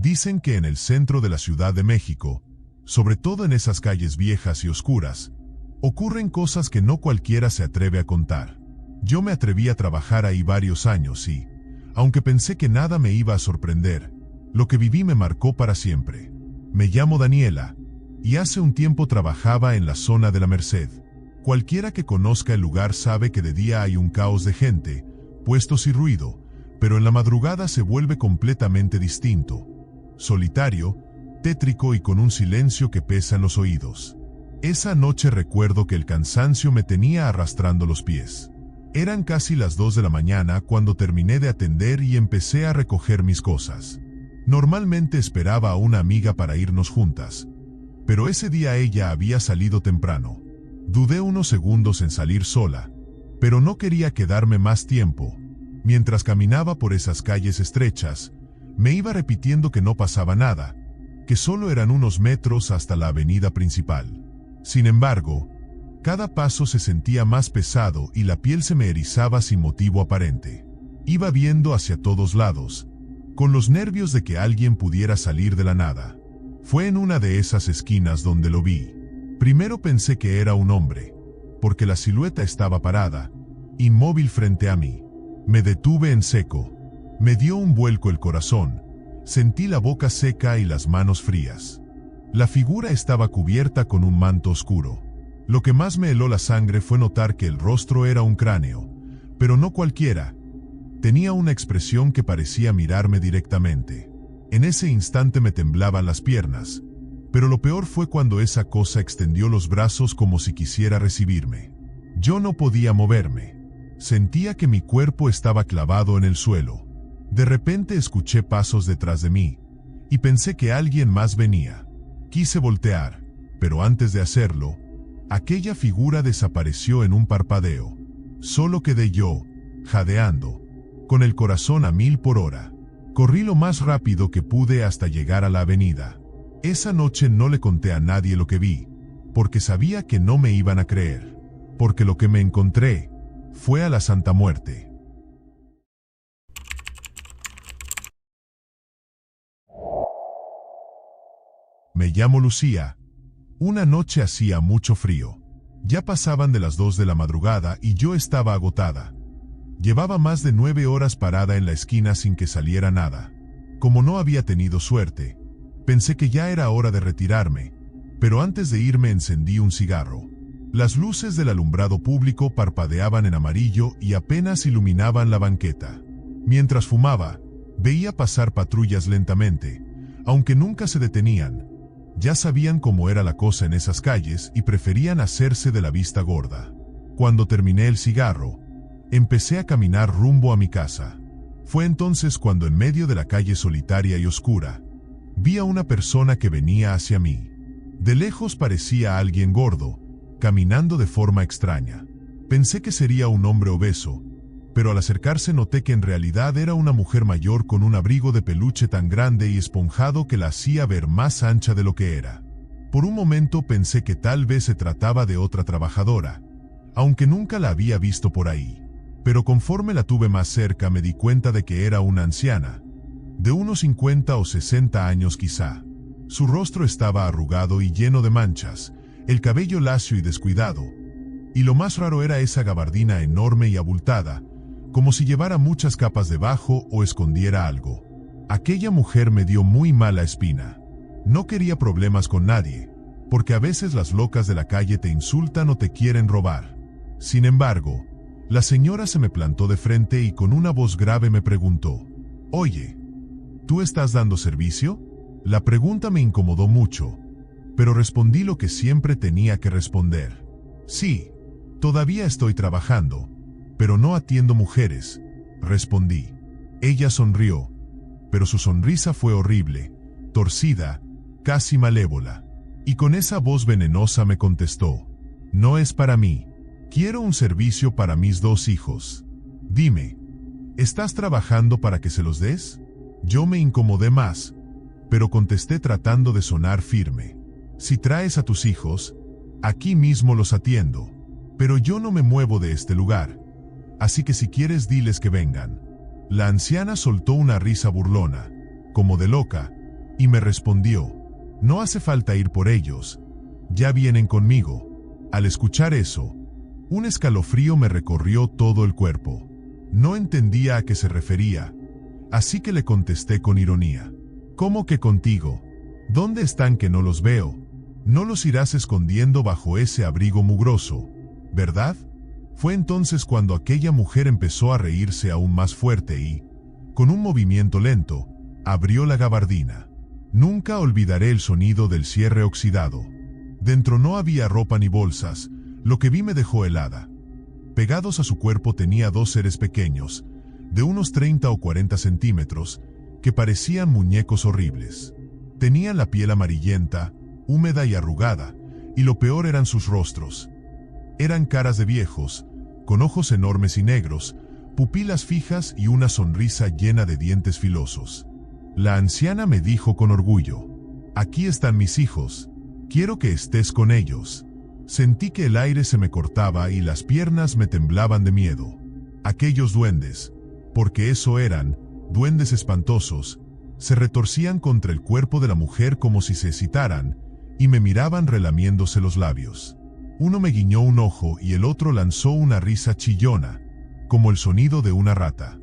Dicen que en el centro de la Ciudad de México, sobre todo en esas calles viejas y oscuras, ocurren cosas que no cualquiera se atreve a contar. Yo me atreví a trabajar ahí varios años y, aunque pensé que nada me iba a sorprender, lo que viví me marcó para siempre. Me llamo Daniela, y hace un tiempo trabajaba en la zona de la Merced. Cualquiera que conozca el lugar sabe que de día hay un caos de gente, puestos y ruido, pero en la madrugada se vuelve completamente distinto. Solitario, tétrico y con un silencio que pesa en los oídos. Esa noche recuerdo que el cansancio me tenía arrastrando los pies. Eran casi las 2 de la mañana cuando terminé de atender y empecé a recoger mis cosas. Normalmente esperaba a una amiga para irnos juntas, pero ese día ella había salido temprano. Dudé unos segundos en salir sola, pero no quería quedarme más tiempo. Mientras caminaba por esas calles estrechas, me iba repitiendo que no pasaba nada, que solo eran unos metros hasta la avenida principal. Sin embargo, cada paso se sentía más pesado y la piel se me erizaba sin motivo aparente. Iba viendo hacia todos lados, con los nervios de que alguien pudiera salir de la nada. Fue en una de esas esquinas donde lo vi. Primero pensé que era un hombre, porque la silueta estaba parada, inmóvil frente a mí. Me detuve en seco. Me dio un vuelco el corazón. Sentí la boca seca y las manos frías. La figura estaba cubierta con un manto oscuro. Lo que más me heló la sangre fue notar que el rostro era un cráneo, pero no cualquiera. Tenía una expresión que parecía mirarme directamente. En ese instante me temblaban las piernas, pero lo peor fue cuando esa cosa extendió los brazos como si quisiera recibirme. Yo no podía moverme. Sentía que mi cuerpo estaba clavado en el suelo. De repente escuché pasos detrás de mí, y pensé que alguien más venía. Quise voltear, pero antes de hacerlo, aquella figura desapareció en un parpadeo. Solo quedé yo, jadeando, con el corazón a 1000 por hora. Corrí lo más rápido que pude hasta llegar a la avenida. Esa noche no le conté a nadie lo que vi, porque sabía que no me iban a creer, porque lo que me encontré fue a la Santa Muerte. Me llamo Lucía. Una noche hacía mucho frío. Ya pasaban de las 2 de la madrugada y yo estaba agotada. Llevaba más de 9 horas parada en la esquina sin que saliera nada. Como no había tenido suerte, pensé que ya era hora de retirarme, pero antes de irme encendí un cigarro. Las luces del alumbrado público parpadeaban en amarillo y apenas iluminaban la banqueta. Mientras fumaba, veía pasar patrullas lentamente, aunque nunca se detenían. Ya sabían cómo era la cosa en esas calles y preferían hacerse de la vista gorda. Cuando terminé el cigarro, empecé a caminar rumbo a mi casa. Fue entonces cuando en medio de la calle solitaria y oscura, vi a una persona que venía hacia mí. De lejos parecía alguien gordo, caminando de forma extraña. Pensé que sería un hombre obeso, pero al acercarse noté que en realidad era una mujer mayor con un abrigo de peluche tan grande y esponjado que la hacía ver más ancha de lo que era. Por un momento pensé que tal vez se trataba de otra trabajadora, aunque nunca la había visto por ahí. Pero conforme la tuve más cerca me di cuenta de que era una anciana, de unos 50 o 60 años quizá. Su rostro estaba arrugado y lleno de manchas, el cabello lacio y descuidado, y lo más raro era esa gabardina enorme y abultada, como si llevara muchas capas debajo o escondiera algo. Aquella mujer me dio muy mala espina. No quería problemas con nadie, porque a veces las locas de la calle te insultan o te quieren robar. Sin embargo, la señora se me plantó de frente y con una voz grave me preguntó: «Oye, ¿tú estás dando servicio?». La pregunta me incomodó mucho, pero respondí lo que siempre tenía que responder. «Sí, todavía estoy trabajando, pero no atiendo mujeres», respondí. Ella sonrió, pero su sonrisa fue horrible, torcida, casi malévola. Y con esa voz venenosa me contestó: «No es para mí. Quiero un servicio para mis 2 hijos. Dime, ¿estás trabajando para que se los des?». Yo me incomodé más, pero contesté tratando de sonar firme: «Si traes a tus hijos, aquí mismo los atiendo. Pero yo no me muevo de este lugar. Así que si quieres diles que vengan». La anciana soltó una risa burlona, como de loca, y me respondió: «No hace falta ir por ellos, ya vienen conmigo». Al escuchar eso, un escalofrío me recorrió todo el cuerpo. No entendía a qué se refería, así que le contesté con ironía: «¿Cómo que contigo? ¿Dónde están que no los veo? No los irás escondiendo bajo ese abrigo mugroso, ¿verdad?». Fue entonces cuando aquella mujer empezó a reírse aún más fuerte y, con un movimiento lento, abrió la gabardina. Nunca olvidaré el sonido del cierre oxidado. Dentro no había ropa ni bolsas. Lo que vi me dejó helada. Pegados a su cuerpo tenía dos seres pequeños, de unos 30 o 40 centímetros, que parecían muñecos horribles. Tenían la piel amarillenta, húmeda y arrugada, y lo peor eran sus rostros. Eran caras de viejos, con ojos enormes y negros, pupilas fijas y una sonrisa llena de dientes filosos. La anciana me dijo con orgullo: «Aquí están mis hijos, quiero que estés con ellos». Sentí que el aire se me cortaba y las piernas me temblaban de miedo. Aquellos duendes, porque eso eran, duendes espantosos, se retorcían contra el cuerpo de la mujer como si se excitaran, y me miraban relamiéndose los labios. Uno me guiñó un ojo y el otro lanzó una risa chillona, como el sonido de una rata.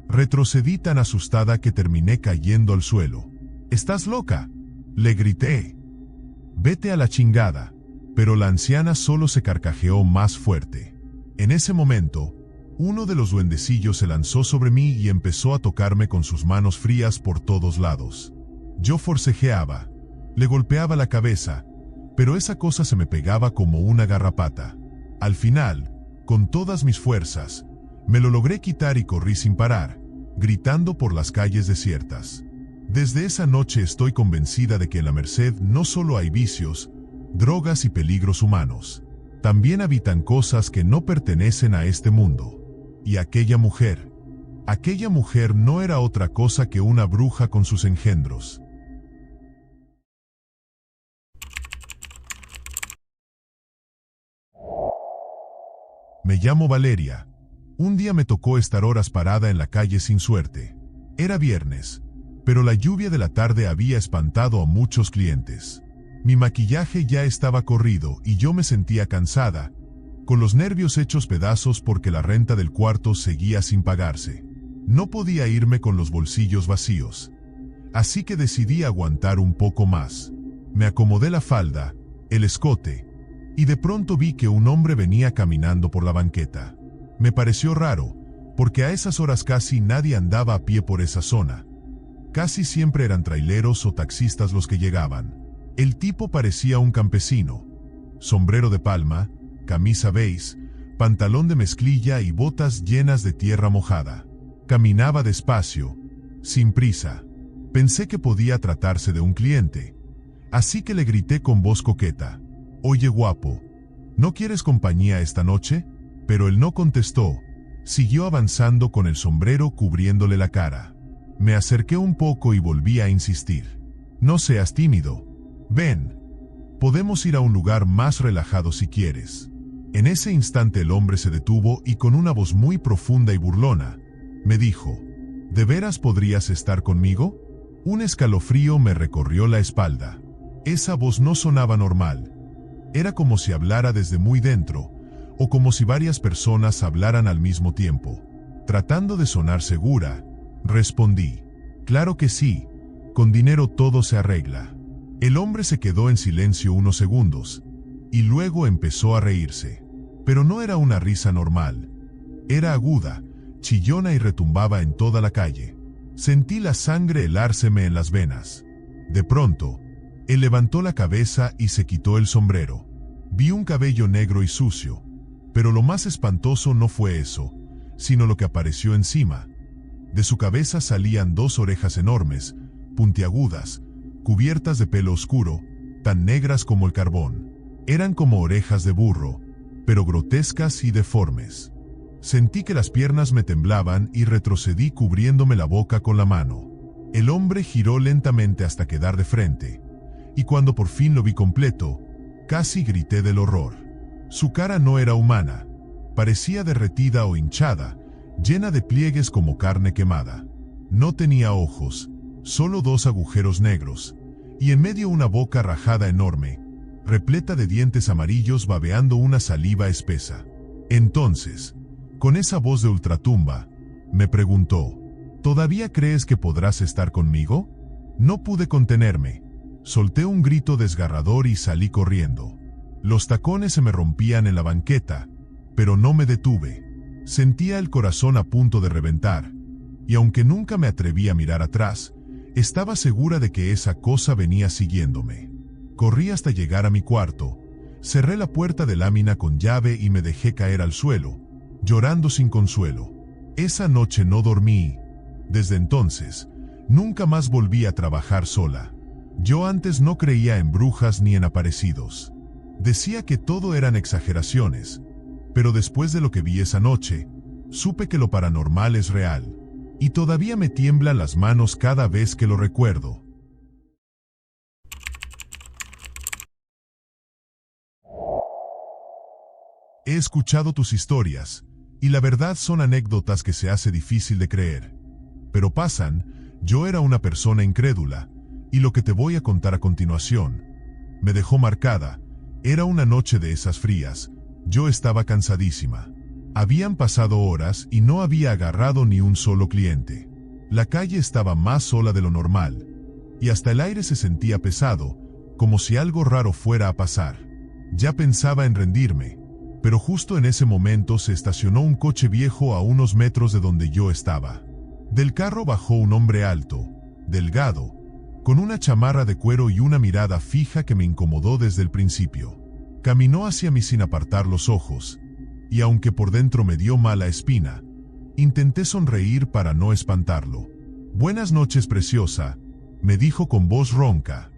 Retrocedí tan asustada que terminé cayendo al suelo. «¿Estás loca?», le grité. «Vete a la chingada». Pero la anciana solo se carcajeó más fuerte. En ese momento, uno de los duendecillos se lanzó sobre mí y empezó a tocarme con sus manos frías por todos lados. Yo forcejeaba, le golpeaba la cabeza, pero esa cosa se me pegaba como una garrapata. Al final, con todas mis fuerzas, me lo logré quitar y corrí sin parar, gritando por las calles desiertas. Desde esa noche estoy convencida de que en la Merced no solo hay vicios, drogas y peligros humanos. También habitan cosas que no pertenecen a este mundo. Y aquella mujer no era otra cosa que una bruja con sus engendros. Me llamo Valeria. Un día me tocó estar horas parada en la calle sin suerte. Era viernes, pero la lluvia de la tarde había espantado a muchos clientes. Mi maquillaje ya estaba corrido y yo me sentía cansada, con los nervios hechos pedazos porque la renta del cuarto seguía sin pagarse. No podía irme con los bolsillos vacíos, así que decidí aguantar un poco más. Me acomodé la falda, el escote, y de pronto vi que un hombre venía caminando por la banqueta. Me pareció raro, porque a esas horas casi nadie andaba a pie por esa zona. Casi siempre eran traileros o taxistas los que llegaban. El tipo parecía un campesino. Sombrero de palma, camisa beige, pantalón de mezclilla y botas llenas de tierra mojada. Caminaba despacio, sin prisa. Pensé que podía tratarse de un cliente, así que le grité con voz coqueta: «Oye guapo, ¿no quieres compañía esta noche?». Pero él no contestó, siguió avanzando con el sombrero cubriéndole la cara. Me acerqué un poco y volví a insistir: «No seas tímido. Ven, podemos ir a un lugar más relajado si quieres». En ese instante el hombre se detuvo y con una voz muy profunda y burlona, me dijo: «¿De veras podrías estar conmigo?». Un escalofrío me recorrió la espalda. Esa voz no sonaba normal. Era como si hablara desde muy dentro, o como si varias personas hablaran al mismo tiempo. Tratando de sonar segura, respondí: «Claro que sí, con dinero todo se arregla». El hombre se quedó en silencio unos segundos, y luego empezó a reírse. Pero no era una risa normal. Era aguda, chillona y retumbaba en toda la calle. Sentí la sangre helárseme en las venas. De pronto, él levantó la cabeza y se quitó el sombrero. Vi un cabello negro y sucio, pero lo más espantoso no fue eso, sino lo que apareció encima. De su cabeza salían dos orejas enormes, puntiagudas, cubiertas de pelo oscuro, tan negras como el carbón. Eran como orejas de burro, pero grotescas y deformes. Sentí que las piernas me temblaban y retrocedí cubriéndome la boca con la mano. El hombre giró lentamente hasta quedar de frente, y cuando por fin lo vi completo, casi grité del horror. Su cara no era humana, parecía derretida o hinchada, llena de pliegues como carne quemada. No tenía ojos, Solo 2 agujeros negros, y en medio una boca rajada enorme, repleta de dientes amarillos babeando una saliva espesa. Entonces, con esa voz de ultratumba, me preguntó: ¿todavía crees que podrás estar conmigo? No pude contenerme. Solté un grito desgarrador y salí corriendo. Los tacones se me rompían en la banqueta, pero no me detuve. Sentía el corazón a punto de reventar, y aunque nunca me atreví a mirar atrás, estaba segura de que esa cosa venía siguiéndome. Corrí hasta llegar a mi cuarto, cerré la puerta de lámina con llave y me dejé caer al suelo, llorando sin consuelo. Esa noche no dormí. Desde entonces, nunca más volví a trabajar sola. Yo antes no creía en brujas ni en aparecidos. Decía que todo eran exageraciones, pero después de lo que vi esa noche, supe que lo paranormal es real, y todavía me tiemblan las manos cada vez que lo recuerdo. He escuchado tus historias, y la verdad son anécdotas que se hace difícil de creer. Pero pasan. Yo era una persona incrédula, y lo que te voy a contar a continuación me dejó marcada. Era una noche de esas frías. Yo estaba cansadísima. Habían pasado horas y no había agarrado ni un solo cliente. La calle estaba más sola de lo normal, y hasta el aire se sentía pesado, como si algo raro fuera a pasar. Ya pensaba en rendirme, pero justo en ese momento se estacionó un coche viejo a unos metros de donde yo estaba. Del carro bajó un hombre alto, delgado, con una chamarra de cuero y una mirada fija que me incomodó desde el principio. Caminó hacia mí sin apartar los ojos, y aunque por dentro me dio mala espina, intenté sonreír para no espantarlo. «Buenas noches, preciosa», me dijo con voz ronca.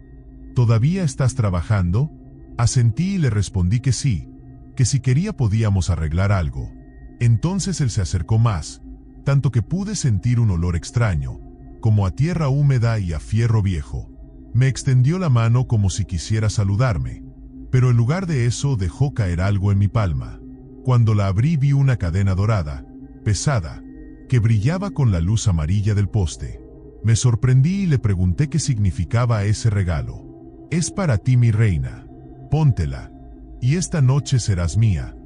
«¿Todavía estás trabajando?». Asentí y le respondí que sí, que si quería podíamos arreglar algo. Entonces él se acercó más, tanto que pude sentir un olor extraño, como a tierra húmeda y a fierro viejo. Me extendió la mano como si quisiera saludarme, pero en lugar de eso dejó caer algo en mi palma. Cuando la abrí vi una cadena dorada, pesada, que brillaba con la luz amarilla del poste. Me sorprendí y le pregunté qué significaba ese regalo. «Es para ti, mi reina. Póntela, y esta noche serás mía»,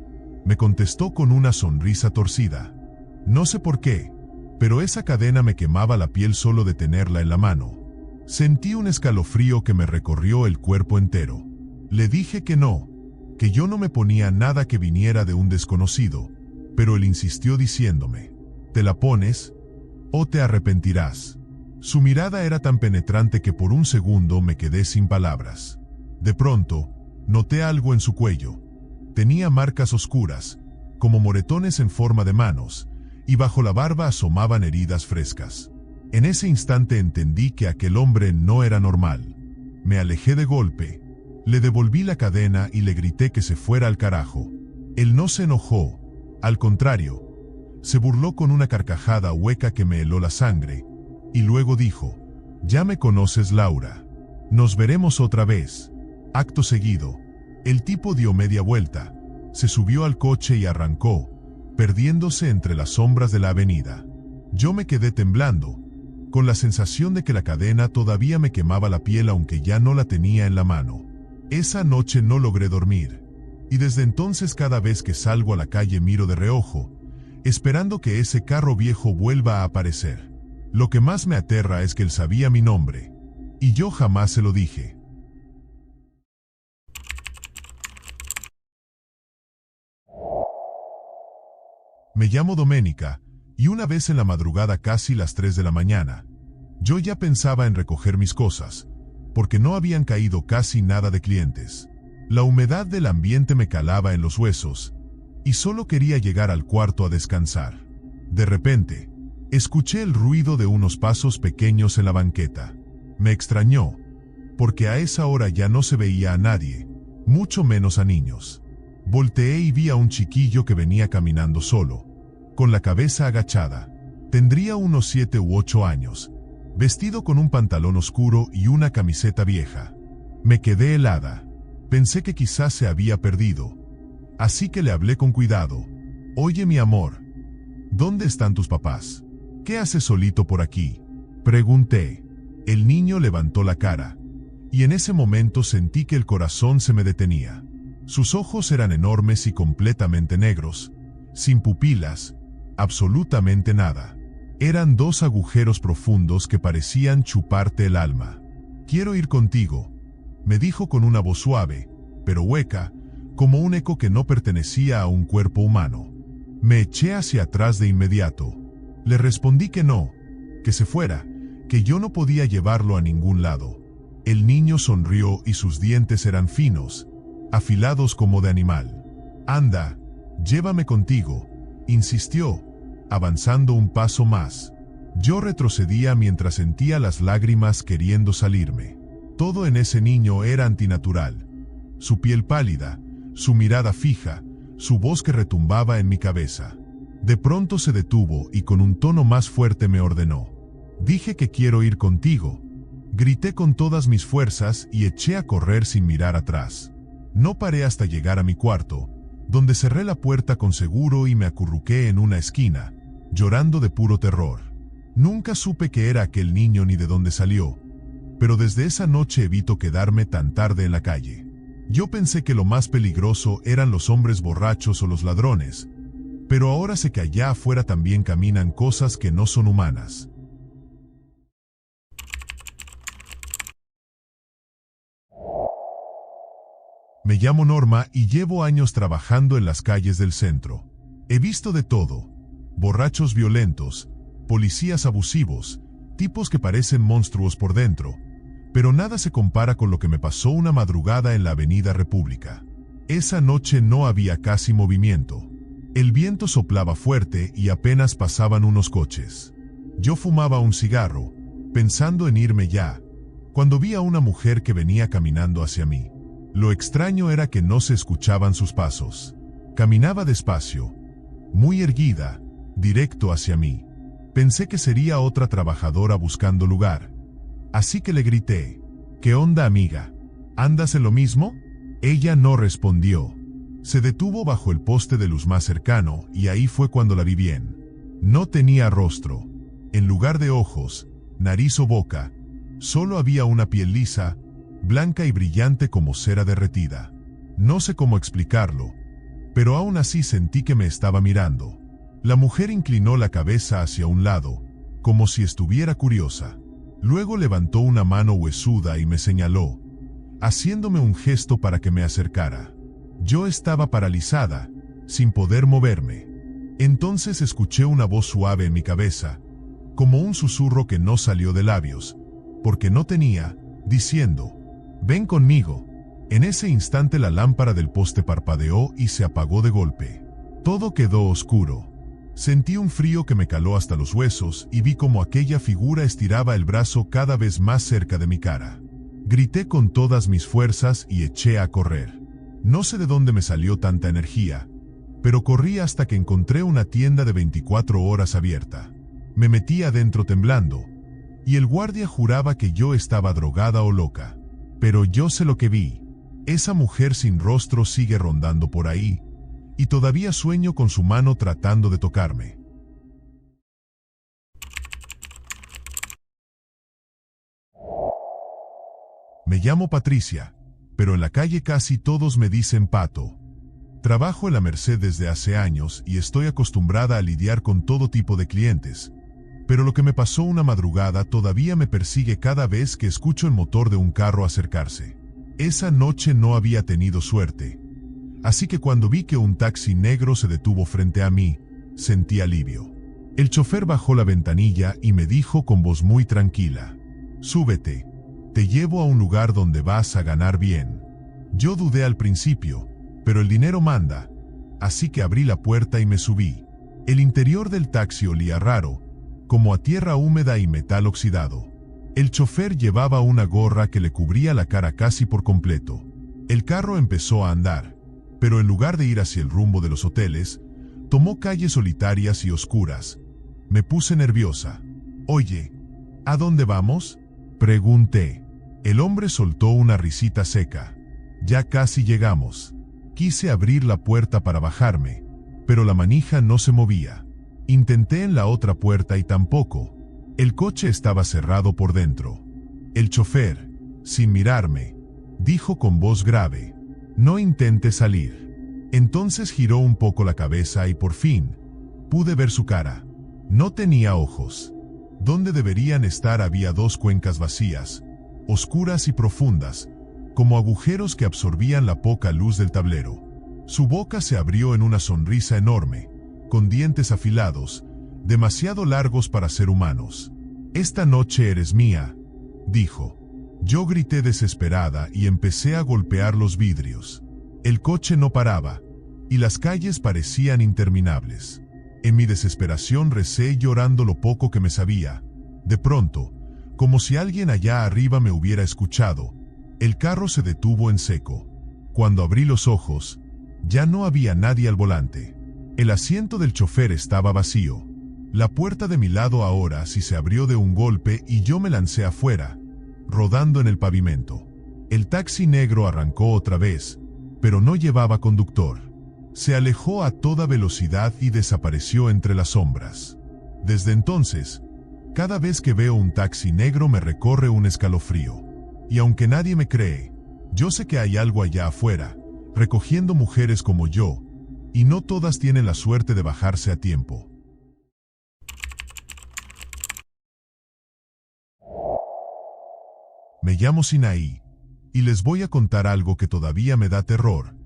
me contestó con una sonrisa torcida. No sé por qué, pero esa cadena me quemaba la piel solo de tenerla en la mano. Sentí un escalofrío que me recorrió el cuerpo entero. Le dije que no, que yo no me ponía nada que viniera de un desconocido, pero él insistió diciéndome: «¿Te la pones o te arrepentirás?». Su mirada era tan penetrante que por un segundo me quedé sin palabras. De pronto, noté algo en su cuello. Tenía marcas oscuras, como moretones en forma de manos, y bajo la barba asomaban heridas frescas. En ese instante entendí que aquel hombre no era normal. Me alejé de golpe, le devolví la cadena y le grité que se fuera al carajo. Él no se enojó, al contrario, se burló con una carcajada hueca que me heló la sangre, y luego dijo: «Ya me conoces, Laura. Nos veremos otra vez». Acto seguido, el tipo dio media vuelta, se subió al coche y arrancó, perdiéndose entre las sombras de la avenida. Yo me quedé temblando, con la sensación de que la cadena todavía me quemaba la piel aunque ya no la tenía en la mano. Esa noche no logré dormir, y desde entonces cada vez que salgo a la calle miro de reojo, esperando que ese carro viejo vuelva a aparecer. Lo que más me aterra es que él sabía mi nombre, y yo jamás se lo dije. Me llamo Doménica, y una vez en la madrugada, casi las 3 de la mañana, yo ya pensaba en recoger mis cosas, porque no habían caído casi nada de clientes. La humedad del ambiente me calaba en los huesos, y solo quería llegar al cuarto a descansar. De repente, escuché el ruido de unos pasos pequeños en la banqueta. Me extrañó, porque a esa hora ya no se veía a nadie, mucho menos a niños. Volteé y vi a un chiquillo que venía caminando solo, con la cabeza agachada. Tendría unos 7 u 8 años, vestido con un pantalón oscuro y una camiseta vieja. Me quedé helada. Pensé que quizás se había perdido. Así que le hablé con cuidado. «Oye, mi amor, ¿dónde están tus papás? ¿Qué haces solito por aquí?», pregunté. El niño levantó la cara, y en ese momento sentí que el corazón se me detenía. Sus ojos eran enormes y completamente negros, sin pupilas, absolutamente nada. Eran dos agujeros profundos que parecían chuparte el alma. «Quiero ir contigo», me dijo con una voz suave, pero hueca, como un eco que no pertenecía a un cuerpo humano. Me eché hacia atrás de inmediato. Le respondí que no, que se fuera, que yo no podía llevarlo a ningún lado. El niño sonrió y sus dientes eran finos, afilados como de animal. «Anda, llévame contigo», insistió, avanzando un paso más. Yo retrocedía mientras sentía las lágrimas queriendo salirme. Todo en ese niño era antinatural. Su piel pálida, su mirada fija, su voz que retumbaba en mi cabeza. De pronto se detuvo y con un tono más fuerte me ordenó. «Dije que quiero ir contigo». Grité con todas mis fuerzas y eché a correr sin mirar atrás. No paré hasta llegar a mi cuarto, donde cerré la puerta con seguro y me acurruqué en una esquina, llorando de puro terror. Nunca supe qué era aquel niño ni de dónde salió, pero desde esa noche evito quedarme tan tarde en la calle. Yo pensé que lo más peligroso eran los hombres borrachos o los ladrones, pero ahora sé que allá afuera también caminan cosas que no son humanas. Me llamo Norma y llevo años trabajando en las calles del centro. He visto de todo: borrachos violentos, policías abusivos, tipos que parecen monstruos por dentro, pero nada se compara con lo que me pasó una madrugada en la Avenida República. Esa noche no había casi movimiento. El viento soplaba fuerte y apenas pasaban unos coches. Yo fumaba un cigarro, pensando en irme ya, cuando vi a una mujer que venía caminando hacia mí. Lo extraño era que no se escuchaban sus pasos. Caminaba despacio, muy erguida, directo hacia mí. Pensé que sería otra trabajadora buscando lugar. Así que le grité: «¿Qué onda, amiga? ¿Andas en lo mismo?». Ella no respondió. Se detuvo bajo el poste de luz más cercano y ahí fue cuando la vi bien. No tenía rostro. En lugar de ojos, nariz o boca, solo había una piel lisa, blanca y brillante como cera derretida. No sé cómo explicarlo, pero aún así sentí que me estaba mirando. La mujer inclinó la cabeza hacia un lado, como si estuviera curiosa. Luego levantó una mano huesuda y me señaló, haciéndome un gesto para que me acercara. Yo estaba paralizada, sin poder moverme. Entonces escuché una voz suave en mi cabeza, como un susurro que no salió de labios, porque no tenía, diciendo: «Ven conmigo». En ese instante la lámpara del poste parpadeó y se apagó de golpe. Todo quedó oscuro. Sentí un frío que me caló hasta los huesos y vi cómo aquella figura estiraba el brazo cada vez más cerca de mi cara. Grité con todas mis fuerzas y eché a correr. No sé de dónde me salió tanta energía, pero corrí hasta que encontré una tienda de 24 horas abierta. Me metí adentro temblando, y el guardia juraba que yo estaba drogada o loca. Pero yo sé lo que vi. Esa mujer sin rostro sigue rondando por ahí, y todavía sueño con su mano tratando de tocarme. Me llamo Patricia, pero en la calle casi todos me dicen Pato. Trabajo en la Merced desde hace años y estoy acostumbrada a lidiar con todo tipo de clientes. Pero lo que me pasó una madrugada todavía me persigue cada vez que escucho el motor de un carro acercarse. Esa noche no había tenido suerte, así que cuando vi que un taxi negro se detuvo frente a mí, sentí alivio. El chofer bajó la ventanilla y me dijo con voz muy tranquila: «Súbete, te llevo a un lugar donde vas a ganar bien». Yo dudé al principio, pero el dinero manda, así que abrí la puerta y me subí. El interior del taxi olía raro, como a tierra húmeda y metal oxidado. El chofer llevaba una gorra que le cubría la cara casi por completo. El carro empezó a andar, pero en lugar de ir hacia el rumbo de los hoteles, tomó calles solitarias y oscuras. Me puse nerviosa. «Oye, ¿a dónde vamos?», pregunté. El hombre soltó una risita seca. «Ya casi llegamos». Quise abrir la puerta para bajarme, pero la manija no se movía. Intenté en la otra puerta y tampoco. El coche estaba cerrado por dentro. El chofer, sin mirarme, dijo con voz grave: «No intente salir». Entonces giró un poco la cabeza y por fin pude ver su cara. No tenía ojos. Donde deberían estar había dos cuencas vacías, oscuras y profundas, como agujeros que absorbían la poca luz del tablero. Su boca se abrió en una sonrisa enorme, con dientes afilados, demasiado largos para ser humanos. «Esta noche eres mía», dijo. Yo grité desesperada y empecé a golpear los vidrios. El coche no paraba, y las calles parecían interminables. En mi desesperación recé llorando lo poco que me sabía. De pronto, como si alguien allá arriba me hubiera escuchado, el carro se detuvo en seco. Cuando abrí los ojos, ya no había nadie al volante. El asiento del chofer estaba vacío. La puerta de mi lado ahora sí se abrió de un golpe y yo me lancé afuera, rodando en el pavimento. El taxi negro arrancó otra vez, pero no llevaba conductor. Se alejó a toda velocidad y desapareció entre las sombras. Desde entonces, cada vez que veo un taxi negro me recorre un escalofrío. Y aunque nadie me cree, yo sé que hay algo allá afuera, recogiendo mujeres como yo, y no todas tienen la suerte de bajarse a tiempo. Me llamo Sinaí, y les voy a contar algo que todavía me da terror,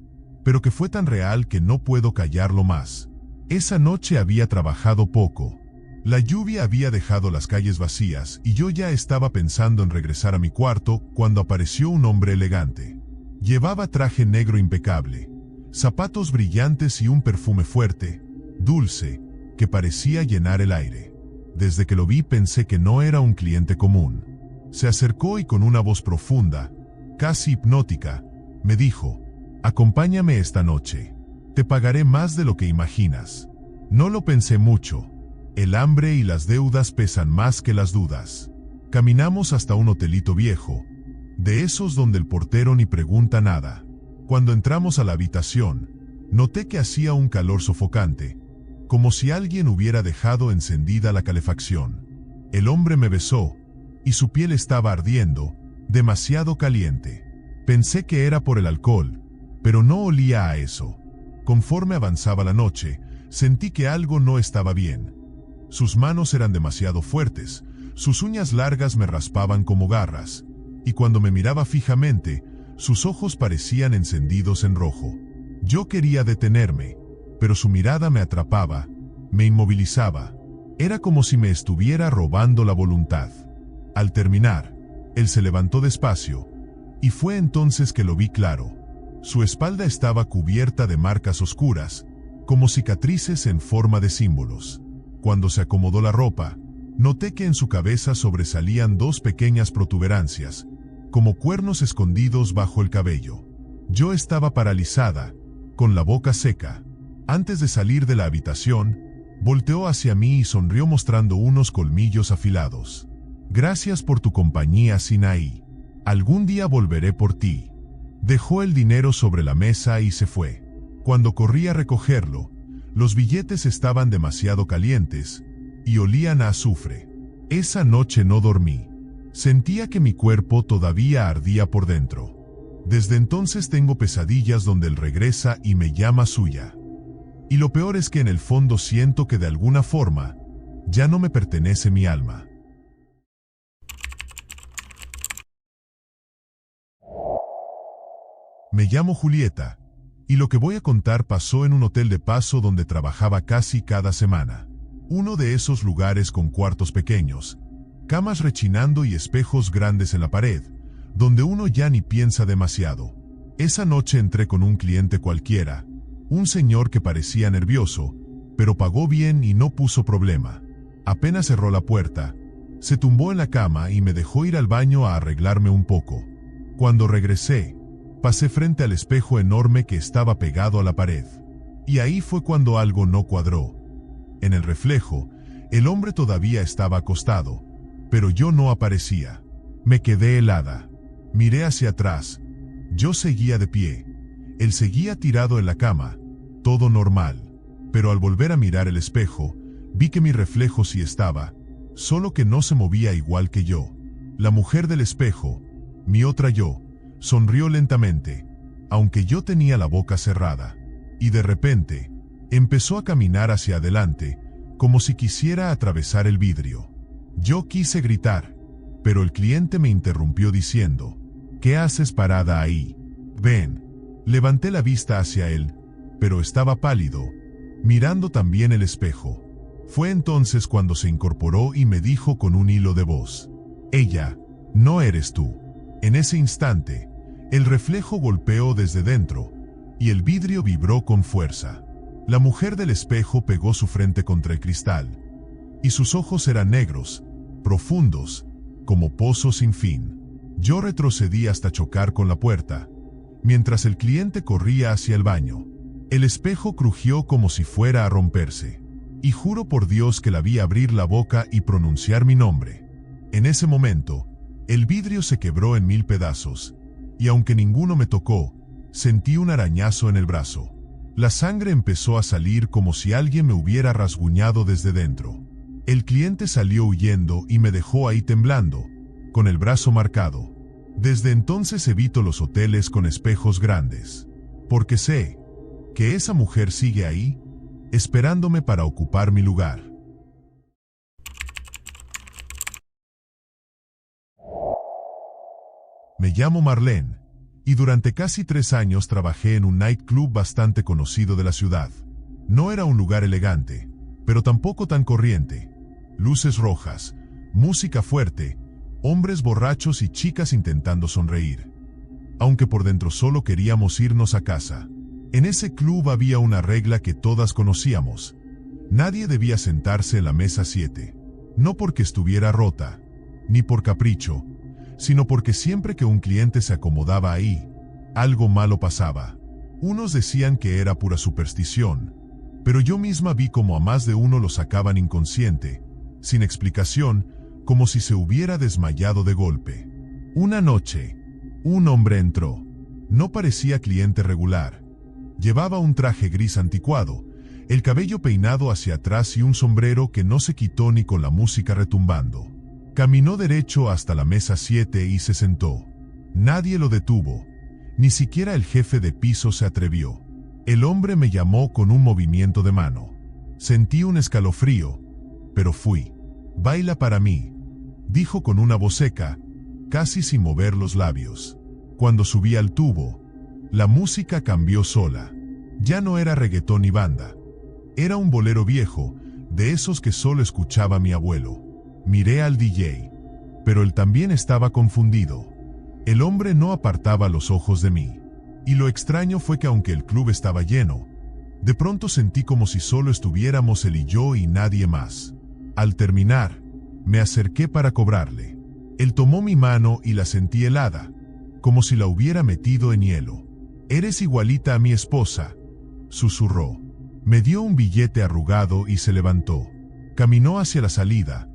pero que fue tan real que no puedo callarlo más. Esa noche había trabajado poco. La lluvia había dejado las calles vacías y yo ya estaba pensando en regresar a mi cuarto cuando apareció un hombre elegante. Llevaba traje negro impecable, zapatos brillantes y un perfume fuerte, dulce, que parecía llenar el aire. Desde que lo vi pensé que no era un cliente común. Se acercó y con una voz profunda, casi hipnótica, me dijo: «Acompáñame esta noche. Te pagaré más de lo que imaginas». No lo pensé mucho. El hambre y las deudas pesan más que las dudas. Caminamos hasta un hotelito viejo, de esos donde el portero ni pregunta nada. Cuando entramos a la habitación, noté que hacía un calor sofocante, como si alguien hubiera dejado encendida la calefacción. El hombre me besó, y su piel estaba ardiendo, demasiado caliente. Pensé que era por el alcohol, pero no olía a eso. Conforme avanzaba la noche, sentí que algo no estaba bien. Sus manos eran demasiado fuertes, sus uñas largas me raspaban como garras, y cuando me miraba fijamente, sus ojos parecían encendidos en rojo. Yo quería detenerme, pero su mirada me atrapaba, me inmovilizaba. Era como si me estuviera robando la voluntad. Al terminar, él se levantó despacio, y fue entonces que lo vi claro. Su espalda estaba cubierta de marcas oscuras, como cicatrices en forma de símbolos. Cuando se acomodó la ropa, noté que en su cabeza sobresalían dos pequeñas protuberancias, como cuernos escondidos bajo el cabello. Yo estaba paralizada, con la boca seca. Antes de salir de la habitación, volteó hacia mí y sonrió mostrando unos colmillos afilados. «Gracias por tu compañía, Sinaí. Algún día volveré por ti». Dejó el dinero sobre la mesa y se fue. Cuando corrí a recogerlo, los billetes estaban demasiado calientes y olían a azufre. Esa noche no dormí. Sentía que mi cuerpo todavía ardía por dentro. Desde entonces tengo pesadillas donde él regresa y me llama suya. Y lo peor es que en el fondo siento que de alguna forma ya no me pertenece mi alma. Me llamo Julieta, y lo que voy a contar pasó en un hotel de paso donde trabajaba casi cada semana. Uno de esos lugares con cuartos pequeños, camas rechinando y espejos grandes en la pared, donde uno ya ni piensa demasiado. Esa noche entré con un cliente cualquiera, un señor que parecía nervioso, pero pagó bien y no puso problema. Apenas cerró la puerta, se tumbó en la cama y me dejó ir al baño a arreglarme un poco. Cuando regresé, pasé frente al espejo enorme que estaba pegado a la pared. Y ahí fue cuando algo no cuadró. En el reflejo, el hombre todavía estaba acostado, pero yo no aparecía. Me quedé helada. Miré hacia atrás. Yo seguía de pie. Él seguía tirado en la cama, todo normal. Pero al volver a mirar el espejo, vi que mi reflejo sí estaba, solo que no se movía igual que yo. La mujer del espejo, mi otra yo, sonrió lentamente, aunque yo tenía la boca cerrada, y de repente, empezó a caminar hacia adelante, como si quisiera atravesar el vidrio. Yo quise gritar, pero el cliente me interrumpió diciendo, ¿qué haces parada ahí? Ven. Levanté la vista hacia él, pero estaba pálido, mirando también el espejo. Fue entonces cuando se incorporó y me dijo con un hilo de voz, ella, no eres tú. En ese instante, el reflejo golpeó desde dentro, y el vidrio vibró con fuerza. La mujer del espejo pegó su frente contra el cristal, y sus ojos eran negros, profundos, como pozos sin fin. Yo retrocedí hasta chocar con la puerta, mientras el cliente corría hacia el baño. El espejo crujió como si fuera a romperse, y juro por Dios que la vi abrir la boca y pronunciar mi nombre. En ese momento, el vidrio se quebró en 1000 pedazos, y aunque ninguno me tocó, sentí un arañazo en el brazo. La sangre empezó a salir como si alguien me hubiera rasguñado desde dentro. El cliente salió huyendo y me dejó ahí temblando, con el brazo marcado. Desde entonces evito los hoteles con espejos grandes, porque sé que esa mujer sigue ahí, esperándome para ocupar mi lugar. Me llamo Marlene, y durante casi 3 años trabajé en un nightclub bastante conocido de la ciudad. No era un lugar elegante, pero tampoco tan corriente. Luces rojas, música fuerte, hombres borrachos y chicas intentando sonreír. Aunque por dentro solo queríamos irnos a casa. En ese club había una regla que todas conocíamos. Nadie debía sentarse en la mesa 7. No porque estuviera rota, ni por capricho, sino porque siempre que un cliente se acomodaba ahí, algo malo pasaba. Unos decían que era pura superstición, pero yo misma vi como a más de uno lo sacaban inconsciente, sin explicación, como si se hubiera desmayado de golpe. Una noche, un hombre entró. No parecía cliente regular. Llevaba un traje gris anticuado, el cabello peinado hacia atrás y un sombrero que no se quitó ni con la música retumbando. Caminó derecho hasta la mesa 7 y se sentó. Nadie lo detuvo. Ni siquiera el jefe de piso se atrevió. El hombre me llamó con un movimiento de mano. Sentí un escalofrío, pero fui. «Baila para mí», dijo con una voz seca, casi sin mover los labios. Cuando subí al tubo, la música cambió sola. Ya no era reggaetón ni banda. Era un bolero viejo, de esos que solo escuchaba mi abuelo. Miré al DJ, pero él también estaba confundido. El hombre no apartaba los ojos de mí. Y lo extraño fue que aunque el club estaba lleno, de pronto sentí como si solo estuviéramos él y yo y nadie más. Al terminar, me acerqué para cobrarle. Él tomó mi mano y la sentí helada, como si la hubiera metido en hielo. «Eres igualita a mi esposa», susurró. Me dio un billete arrugado y se levantó. Caminó hacia la salida,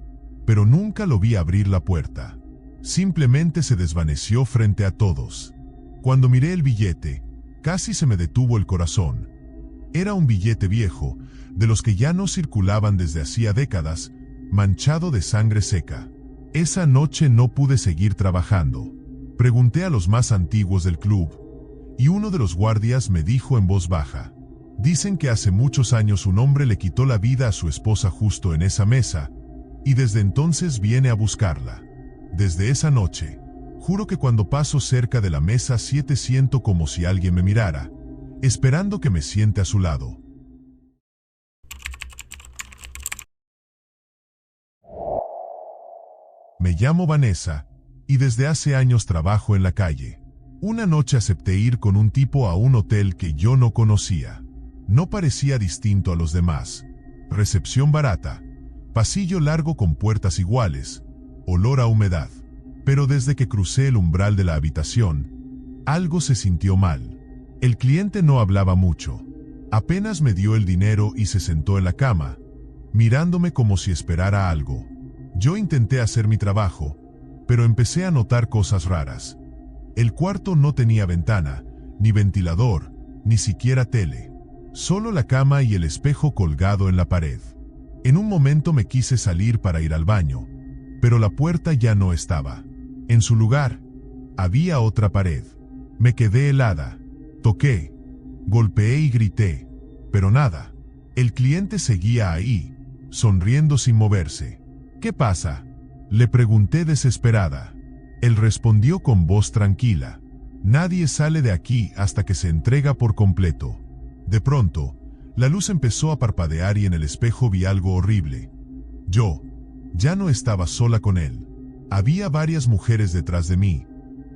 pero nunca lo vi abrir la puerta. Simplemente se desvaneció frente a todos. Cuando miré el billete, casi se me detuvo el corazón. Era un billete viejo, de los que ya no circulaban desde hacía décadas, manchado de sangre seca. Esa noche no pude seguir trabajando. Pregunté a los más antiguos del club, y uno de los guardias me dijo en voz baja: «Dicen que hace muchos años un hombre le quitó la vida a su esposa justo en esa mesa, y desde entonces viene a buscarla. Desde esa noche, juro que cuando paso cerca de la mesa 7 siento como si alguien me mirara, esperando que me siente a su lado». Me llamo Vanessa, y desde hace años trabajo en la calle. Una noche acepté ir con un tipo a un hotel que yo no conocía. No parecía distinto a los demás. Recepción barata, pasillo largo con puertas iguales, olor a humedad. Pero desde que crucé el umbral de la habitación, algo se sintió mal. El cliente no hablaba mucho. Apenas me dio el dinero y se sentó en la cama, mirándome como si esperara algo. Yo intenté hacer mi trabajo, pero empecé a notar cosas raras. El cuarto no tenía ventana, ni ventilador, ni siquiera tele. Solo la cama y el espejo colgado en la pared. En un momento me quise salir para ir al baño, pero la puerta ya no estaba. En su lugar, había otra pared. Me quedé helada. Toqué, golpeé y grité, pero nada. El cliente seguía ahí, sonriendo sin moverse. ¿Qué pasa?, le pregunté desesperada. Él respondió con voz tranquila. Nadie sale de aquí hasta que se entrega por completo. De pronto, la luz empezó a parpadear y en el espejo vi algo horrible. Yo ya no estaba sola con él. Había varias mujeres detrás de mí,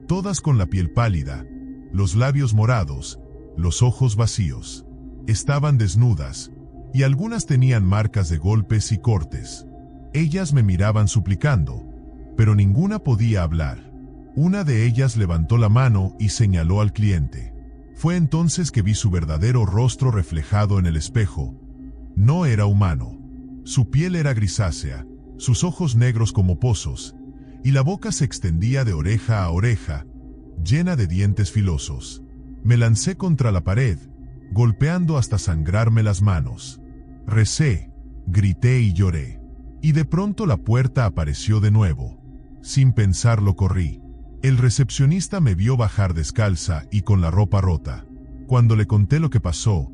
todas con la piel pálida, los labios morados, los ojos vacíos. Estaban desnudas, y algunas tenían marcas de golpes y cortes. Ellas me miraban suplicando, pero ninguna podía hablar. Una de ellas levantó la mano y señaló al cliente. Fue entonces que vi su verdadero rostro reflejado en el espejo. No era humano. Su piel era grisácea, sus ojos negros como pozos, y la boca se extendía de oreja a oreja, llena de dientes filosos. Me lancé contra la pared, golpeando hasta sangrarme las manos. Recé, grité y lloré. Y de pronto la puerta apareció de nuevo. Sin pensarlo corrí. El recepcionista me vio bajar descalza y con la ropa rota. Cuando le conté lo que pasó,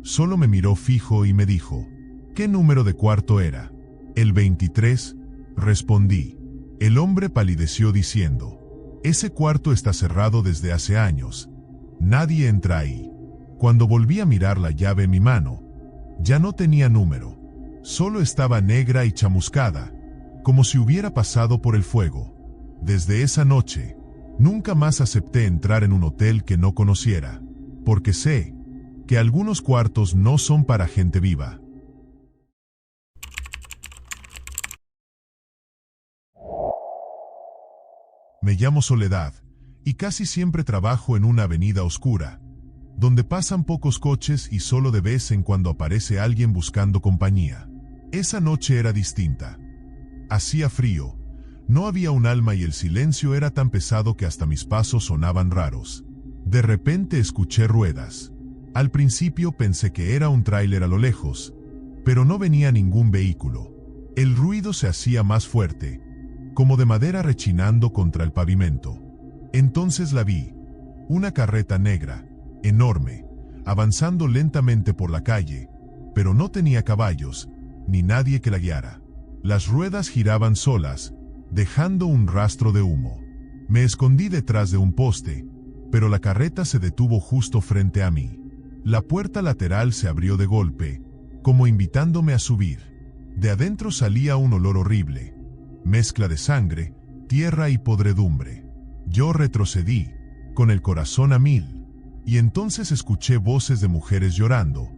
solo me miró fijo y me dijo: ¿qué número de cuarto era? El 23, respondí. El hombre palideció diciendo: ese cuarto está cerrado desde hace años. Nadie entra ahí. Cuando volví a mirar la llave en mi mano, ya no tenía número. Solo estaba negra y chamuscada, como si hubiera pasado por el fuego. Desde esa noche, nunca más acepté entrar en un hotel que no conociera, porque sé que algunos cuartos no son para gente viva. Me llamo Soledad, y casi siempre trabajo en una avenida oscura, donde pasan pocos coches y solo de vez en cuando aparece alguien buscando compañía. Esa noche era distinta. Hacía frío, no había un alma y el silencio era tan pesado que hasta mis pasos sonaban raros. De repente escuché ruedas. Al principio pensé que era un tráiler a lo lejos, pero no venía ningún vehículo. El ruido se hacía más fuerte, como de madera rechinando contra el pavimento. Entonces la vi, una carreta negra, enorme, avanzando lentamente por la calle, pero no tenía caballos, ni nadie que la guiara. Las ruedas giraban solas, dejando un rastro de humo. Me escondí detrás de un poste, pero la carreta se detuvo justo frente a mí. La puerta lateral se abrió de golpe, como invitándome a subir. De adentro salía un olor horrible, mezcla de sangre, tierra y podredumbre. Yo retrocedí, con el corazón a mil, y entonces escuché voces de mujeres llorando,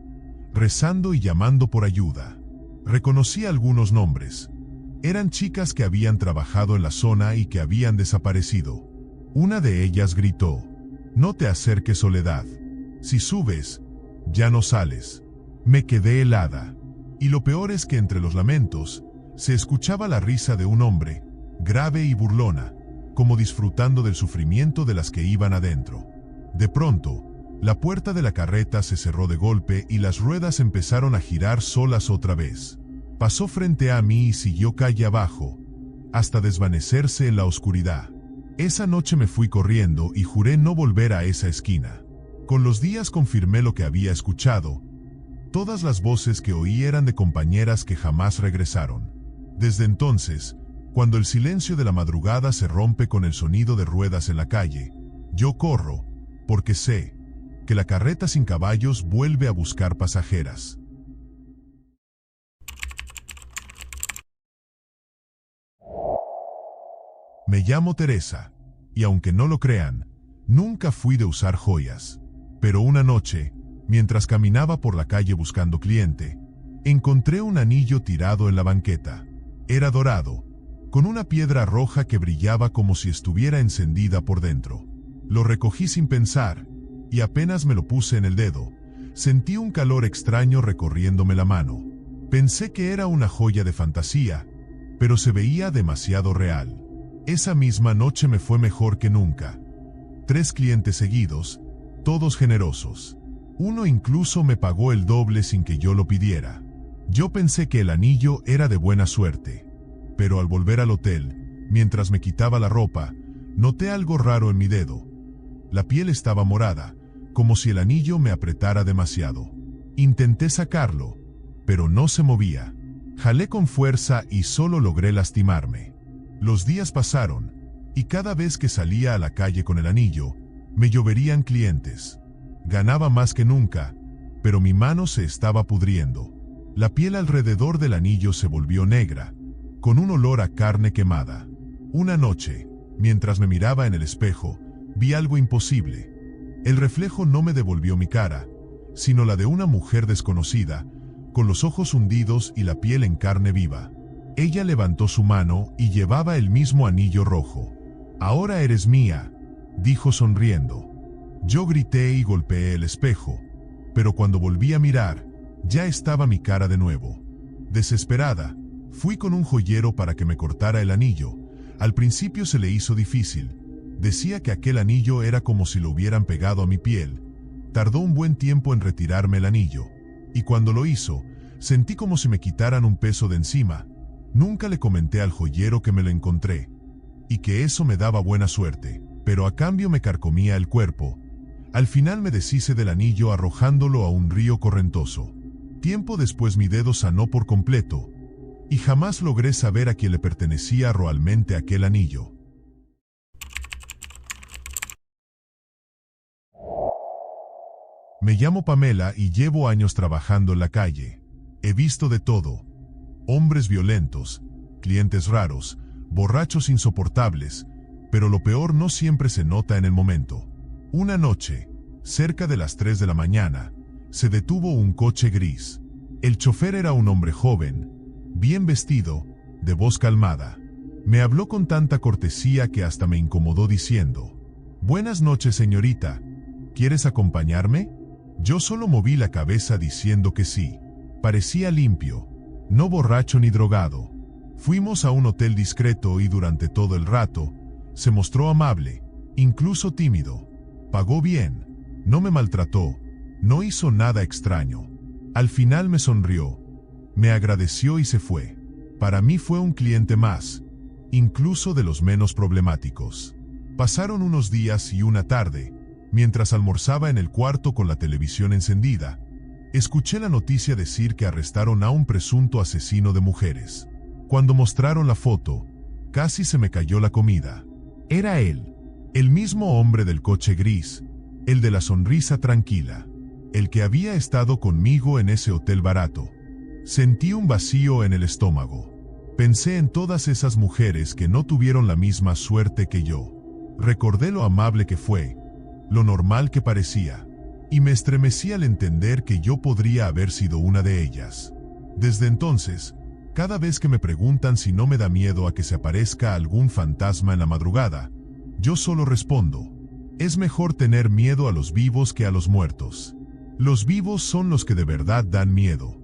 rezando y llamando por ayuda. Reconocí algunos nombres. Eran chicas que habían trabajado en la zona y que habían desaparecido. Una de ellas gritó: «No te acerques, Soledad. Si subes, ya no sales». Me quedé helada. Y lo peor es que entre los lamentos, se escuchaba la risa de un hombre, grave y burlona, como disfrutando del sufrimiento de las que iban adentro. De pronto, la puerta de la carreta se cerró de golpe y las ruedas empezaron a girar solas otra vez. Pasó frente a mí y siguió calle abajo, hasta desvanecerse en la oscuridad. Esa noche me fui corriendo y juré no volver a esa esquina. Con los días confirmé lo que había escuchado. Todas las voces que oí eran de compañeras que jamás regresaron. Desde entonces, cuando el silencio de la madrugada se rompe con el sonido de ruedas en la calle, yo corro, porque sé que la carreta sin caballos vuelve a buscar pasajeras. Me llamo Teresa, y aunque no lo crean, nunca fui de usar joyas. Pero una noche, mientras caminaba por la calle buscando cliente, encontré un anillo tirado en la banqueta. Era dorado, con una piedra roja que brillaba como si estuviera encendida por dentro. Lo recogí sin pensar, y apenas me lo puse en el dedo, sentí un calor extraño recorriéndome la mano. Pensé que era una joya de fantasía, pero se veía demasiado real. Esa misma noche me fue mejor que nunca. 3 clientes seguidos, todos generosos. Uno incluso me pagó el doble sin que yo lo pidiera. Yo pensé que el anillo era de buena suerte, pero al volver al hotel, mientras me quitaba la ropa, Noté algo raro en mi dedo. La piel estaba morada, como si el anillo me apretara demasiado. Intenté sacarlo, pero no se movía. Jalé con fuerza y solo logré lastimarme. Los días pasaron, y cada vez que salía a la calle con el anillo, me lloverían clientes. Ganaba más que nunca, pero mi mano se estaba pudriendo. La piel alrededor del anillo se volvió negra, con un olor a carne quemada. Una noche, mientras me miraba en el espejo, vi algo imposible. El reflejo no me devolvió mi cara, sino la de una mujer desconocida, con los ojos hundidos y la piel en carne viva. Ella levantó su mano y llevaba el mismo anillo rojo. «Ahora eres mía», dijo sonriendo. Yo grité y golpeé el espejo, pero cuando volví a mirar, ya estaba mi cara de nuevo. Desesperada, fui con un joyero para que me cortara el anillo. Al principio se le hizo difícil. Decía que aquel anillo era como si lo hubieran pegado a mi piel. Tardó un buen tiempo en retirarme el anillo, y cuando lo hizo, sentí como si me quitaran un peso de encima. Nunca le comenté al joyero que me lo encontré, y que eso me daba buena suerte, pero a cambio me carcomía el cuerpo. Al final me deshice del anillo arrojándolo a un río correntoso. Tiempo después mi dedo sanó por completo, y jamás logré saber a quién le pertenecía realmente aquel anillo. Me llamo Pamela y llevo años trabajando en la calle. He visto de todo: hombres violentos, clientes raros, borrachos insoportables, pero lo peor no siempre se nota en el momento. Una noche, cerca de las 3 de la mañana, se detuvo un coche gris. El chofer era un hombre joven, bien vestido, de voz calmada. Me habló con tanta cortesía que hasta me incomodó diciendo: «Buenas noches, señorita. ¿Quieres acompañarme?». Yo solo moví la cabeza diciendo que sí. Parecía limpio, no borracho ni drogado. Fuimos a un hotel discreto y durante todo el rato, se mostró amable, incluso tímido. Pagó bien, no me maltrató, no hizo nada extraño. Al final me sonrió, me agradeció y se fue. Para mí fue un cliente más, incluso de los menos problemáticos. Pasaron unos días y una tarde, mientras almorzaba en el cuarto con la televisión encendida, escuché la noticia decir que arrestaron a un presunto asesino de mujeres. Cuando mostraron la foto, casi se me cayó la comida. Era él, el mismo hombre del coche gris, el de la sonrisa tranquila, el que había estado conmigo en ese hotel barato. Sentí un vacío en el estómago. Pensé en todas esas mujeres que no tuvieron la misma suerte que yo. Recordé lo amable que fue, lo normal que parecía, y me estremecí al entender que yo podría haber sido una de ellas. Desde entonces, cada vez que me preguntan si no me da miedo a que se aparezca algún fantasma en la madrugada, yo solo respondo: es mejor tener miedo a los vivos que a los muertos. Los vivos son los que de verdad dan miedo.